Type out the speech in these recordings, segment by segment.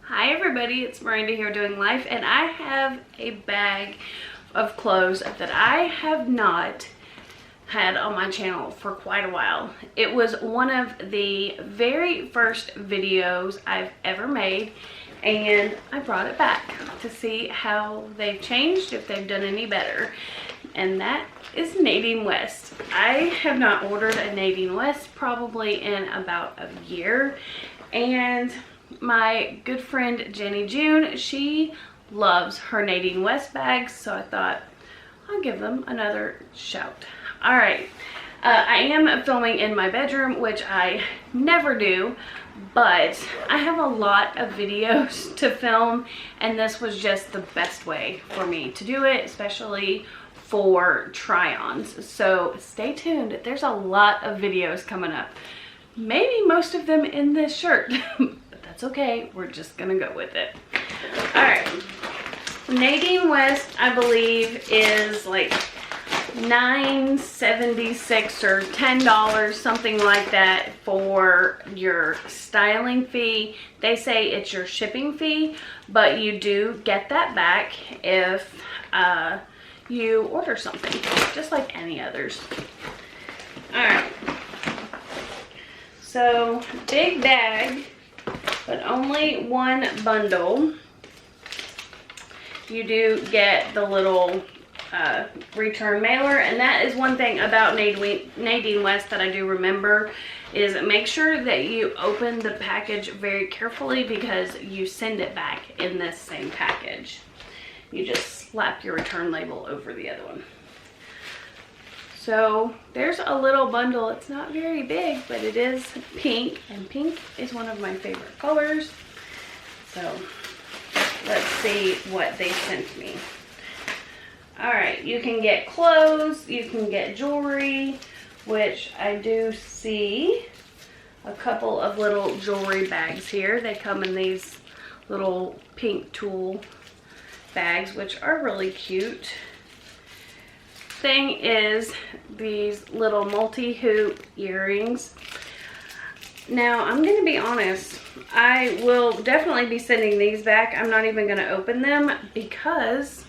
Hi everybody, it's Miranda here doing life, and I have a bag of clothes that I have not had on my channel for quite a while. It was one of the very first videos I've ever made, and I brought it back to see how they've changed, if they've done any better. And that is Nadine West. I have not ordered a Nadine West probably in about a year, and my good friend Jenny June, she loves her Nadine West bags, so I thought I'll give them another shout. All right, I am filming in my bedroom, which I never do, but I have a lot of videos to film, and this was just the best way for me to do it, especially for try-ons. So stay tuned. There's a lot of videos coming up, maybe most of them in this shirt. That's okay, we're just gonna go with it. All right, Nadine West, I believe, is like $9.76 or $10, something like that, for your styling fee. They say it's your shipping fee, but you do get that back if you order something, just like any others. All right, so big bag, but only one bundle. You do get the little return mailer, and that is one thing about Nadine West that I do remember, is make sure that you open the package very carefully, because you send it back in this same package. You just slap your return label over the other one. So there's a little bundle. It's not very big, but it is pink, and pink is one of my favorite colors. So let's see what they sent me. All right, you can get clothes, you can get jewelry, which I do see a couple of little jewelry bags here. They come in these little pink tulle bags, which are really cute. Thing is, these little multi-hoop earrings. Now, I'm going to be honest, I will definitely be sending these back. I'm not even going to open them, because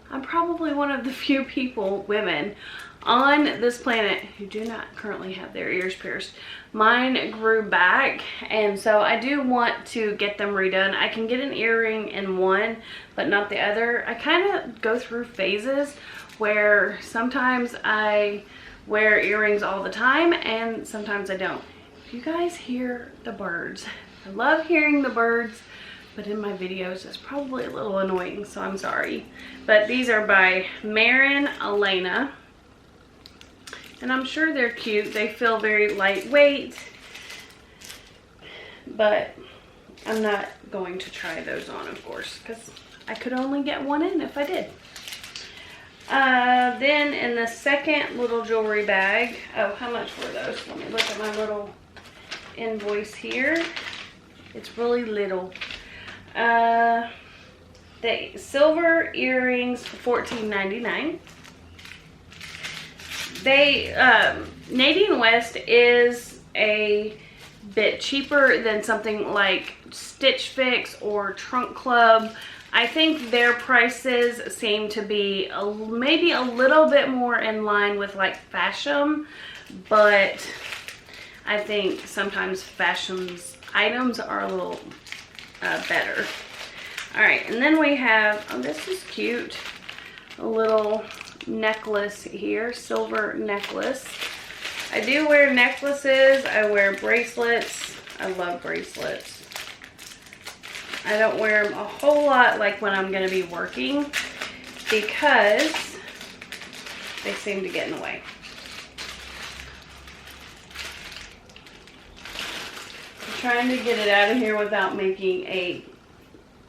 I'm probably one of the few people, women, on this planet who do not currently have their ears pierced. Mine grew back, and so I do want to get them redone. I can get an earring in one, but not the other. I kind of go through phases where sometimes I wear earrings all the time, and sometimes I don't. If you guys hear the birds, I love hearing the birds, but in my videos it's probably a little annoying, so I'm sorry. But these are by Marin Elena, and I'm sure they're cute. They feel very lightweight, but I'm not going to try those on, of course, because I could only get one in if I did. Then in the second little jewelry bag, oh, how much were those? Let me look at my little invoice here. It's really little. The silver earrings, $14.99. They, Nadine West is a bit cheaper than something like Stitch Fix or Trunk Club. I think their prices seem to be maybe a little bit more in line with like fashion, but I think sometimes fashion's items are a little better. All right, and then we have, oh, this is cute, a little necklace here, silver necklace. I do wear necklaces, I wear bracelets. I love bracelets. I don't wear them a whole lot, like when I'm going to be working, because they seem to get in the way. I'm trying to get it out of here without making a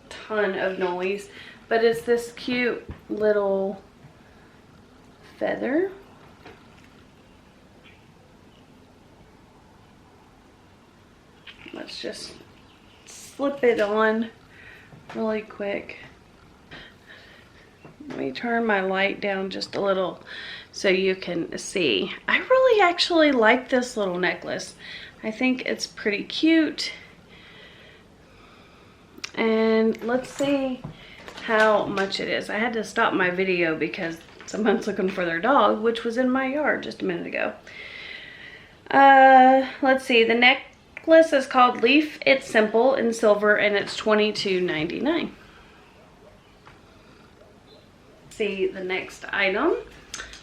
ton of noise, but it's this cute little feather. Let's just slip it on really quick. Let me turn my light down just a little so you can see. I really actually like this little necklace. I think it's pretty cute. and let's see how much it is. I had to stop my video because someone's looking for their dog, which was in my yard just a minute ago. Let's see, the necklace is called Leaf. It's simple in silver and it's $22.99. See the next item.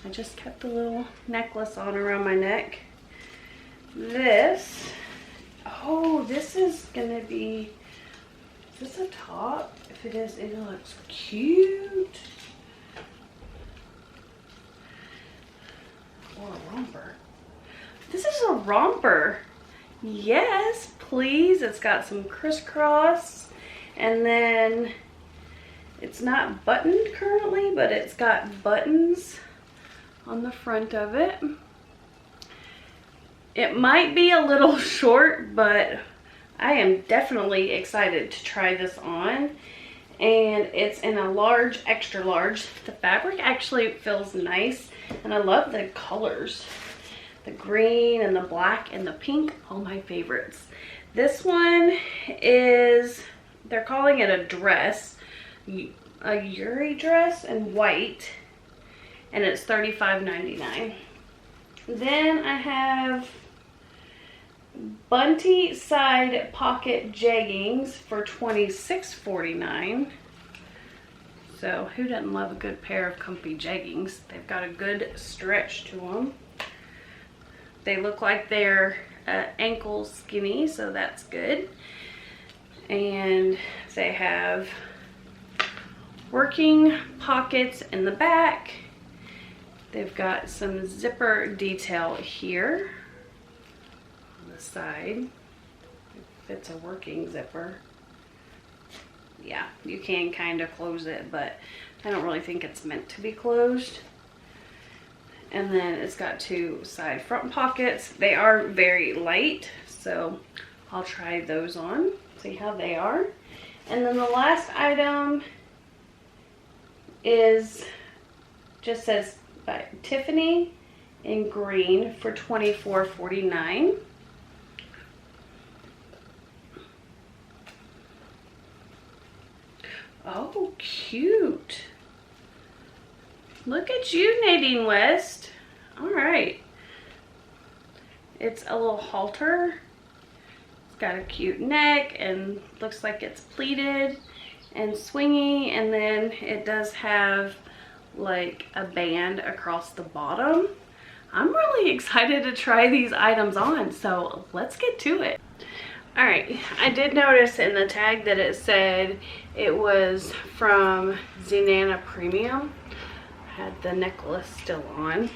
I just kept a little necklace on around my neck. This, oh, this is gonna be, is this a top? If it is, it looks cute. Or a romper. This is a romper. Yes, please. It's got some crisscross, and then it's not buttoned currently, but it's got buttons on the front of it. It might be a little short, but I am definitely excited to try this on. And it's in a large, extra large. The fabric actually feels nice, and I love the colors. The green and the black and the pink, all my favorites. This one is, they're calling it a dress, a Yuri dress in white, and it's $35.99. Then I have bunty side pocket jeggings for $26.49. So who doesn't love a good pair of comfy jeggings? They've got a good stretch to them. They look like they're ankle skinny, so that's good. And they have working pockets in the back. They've got some zipper detail here on the side. If it's a working zipper. Yeah, you can kind of close it, but I don't really think it's meant to be closed. And then it's got two side front pockets. They are very light, so I'll try those on, see how they are. And then the last item is, just says by Tiffany in green for $24.49. Oh, cute. Look at you, Nadine West. All right. It's a little halter. It's got a cute neck and looks like it's pleated and swingy. And then it does have like a band across the bottom. I'm really excited to try these items on, so let's get to it. All right, I did notice in the tag that it said it was from Zenana Premium. Had the necklace still on.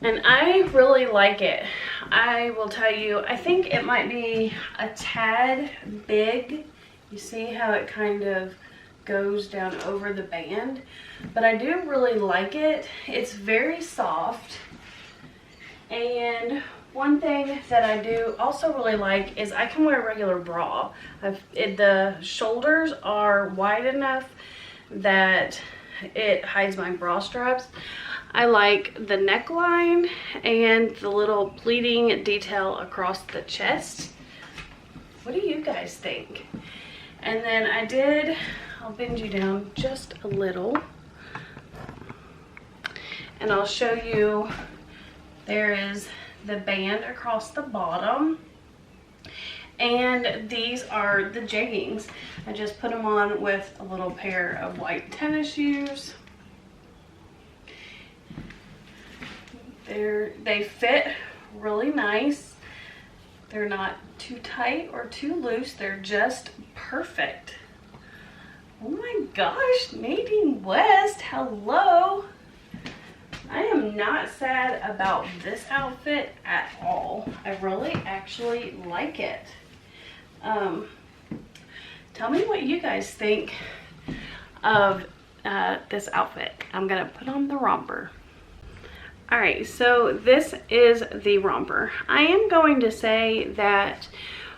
And I really like it. I will tell you, I think it might be a tad big. You see how it kind of goes down over the band, but I do really like it. It's very soft. And one thing that I do also really like is I can wear a regular bra. The shoulders are wide enough that it hides my bra straps. I like the neckline and the little pleating detail across the chest. What do you guys think? And then I'll bend you down just a little, and I'll show you. There is the band across the bottom, and these are the jeggings. I just put them on with a little pair of white tennis shoes. They fit really nice. They're not too tight or too loose. They're just perfect. Oh my gosh, Nadine West, hello. I am not sad about this outfit at all. I really actually like it. Tell me what you guys think of this outfit. I'm gonna put on the romper. All right, so this is the romper. I am going to say that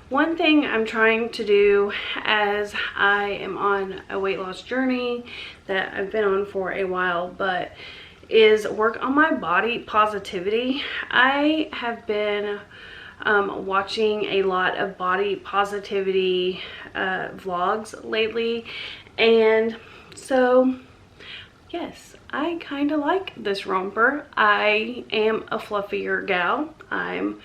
one thing I'm trying to do as I am on a weight loss journey that I've been on for a while, but is work on my body positivity. I have been watching a lot of body positivity vlogs lately, and so yes, I kind of like this romper. I am a fluffier gal. I'm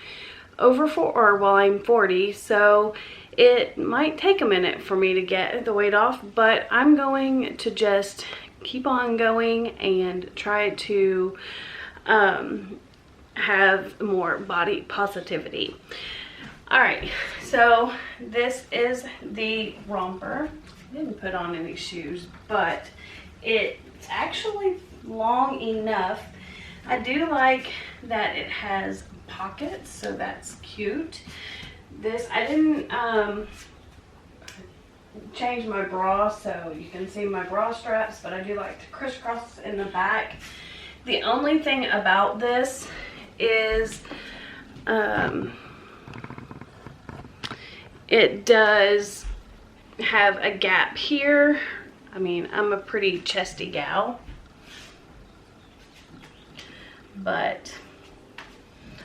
over I'm 40, so it might take a minute for me to get the weight off, but I'm going to just keep on going and try to have more body positivity. All right, so this is the romper. I didn't put on any shoes, but it's actually long enough. I do like that it has pockets, so that's cute. This, I didn't change my bra so you can see my bra straps, but I do like to crisscross in the back. The only thing about this is it does have a gap here. I mean, I'm a pretty chesty gal, but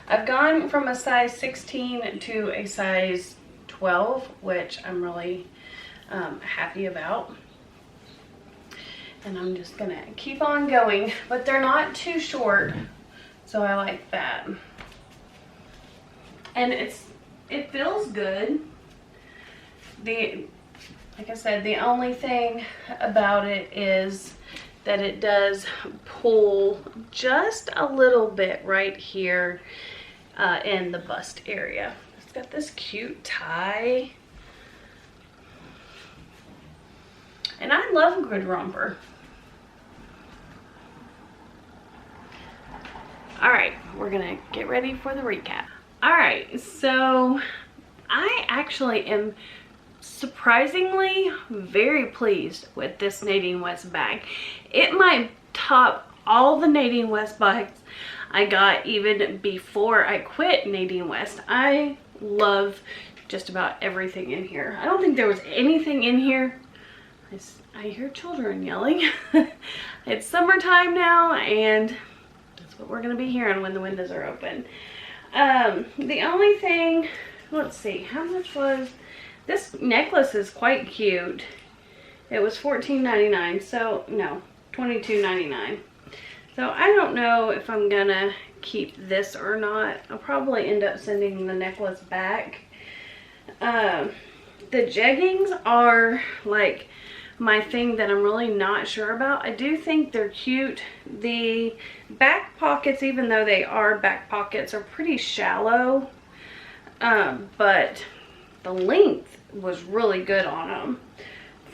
I've gone from a size 16 to a size 12, which I'm really happy about. And I'm just gonna keep on going, but they're not too short, so I like that. And it feels good. Like I said, the only thing about it is that it does pull just a little bit right here in the bust area. It's got this cute tie. And I love a good romper. All right, we're gonna get ready for the recap. All right, so I actually am surprisingly very pleased with this Nadine West bag. It might top all the Nadine West bags I got even before I quit Nadine West. I love just about everything in here. I don't think there was anything in here. I hear children yelling. It's summertime now, and that's what we're gonna be hearing when the windows are open. The only thing, let's see, how much was this necklace? Is quite cute. It was $14.99, so no, $22.99. So I don't know if I'm gonna keep this or not. I'll probably end up sending the necklace back. The jeggings are like my thing that I'm really not sure about. I do think they're cute. The back pockets, even though they are back pockets, are pretty shallow, but the length was really good on them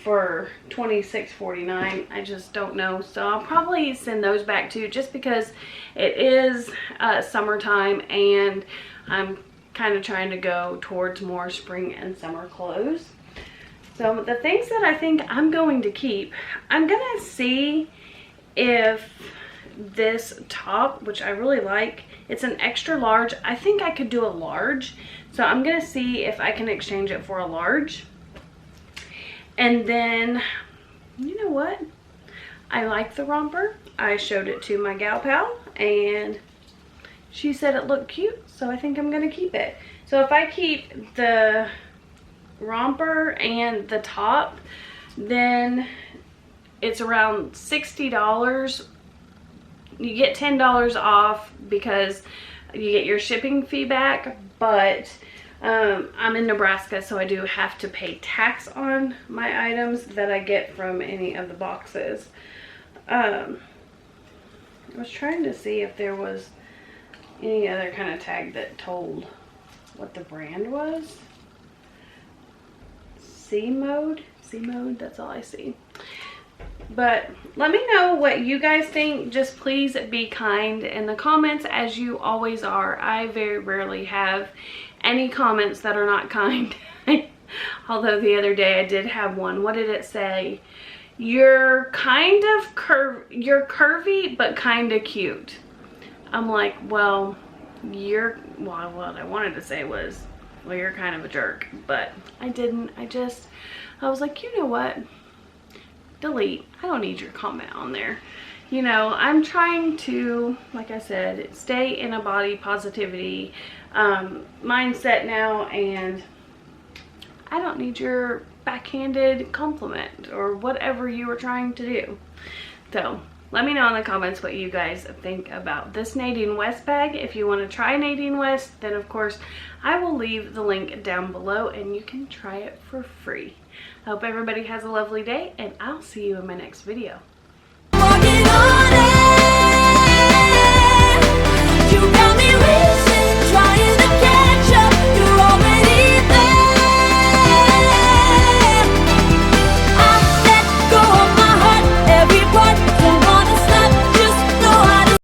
for $26.49. I just don't know, so I'll probably send those back too, just because it is summertime and I'm kind of trying to go towards more spring and summer clothes. So the things that I think I'm going to keep, I'm gonna see if this top, which I really like, it's an extra large. I think I could do a large, so I'm gonna see if I can exchange it for a large. And then, you know what? I like the romper. I showed it to my gal pal and she said it looked cute, so I think I'm gonna keep it. So if I keep the romper and the top, then it's around $60. You get $10 off because you get your shipping fee back, but I'm in Nebraska, so I do have to pay tax on my items that I get from any of the boxes. I was trying to see if there was any other kind of tag that told what the brand was. C mode, that's all I see. But let me know what you guys think. Just please be kind in the comments, as you always are. I very rarely have any comments that are not kind. Although the other day I did have one. What did it say? You're kind of you're curvy but kind of cute. I'm like, well, what I wanted to say was, well, you're kind of a jerk, but I didn't. I was like, you know what? Delete. I don't need your comment on there. You know, I'm trying to, like I said, stay in a body positivity mindset now, and I don't need your backhanded compliment or whatever you were trying to do. So let me know in the comments what you guys think about this Nadine West bag. If you want to try Nadine West, then of course I will leave the link down below and you can try it for free. I hope everybody has a lovely day, and I'll see you in my next video.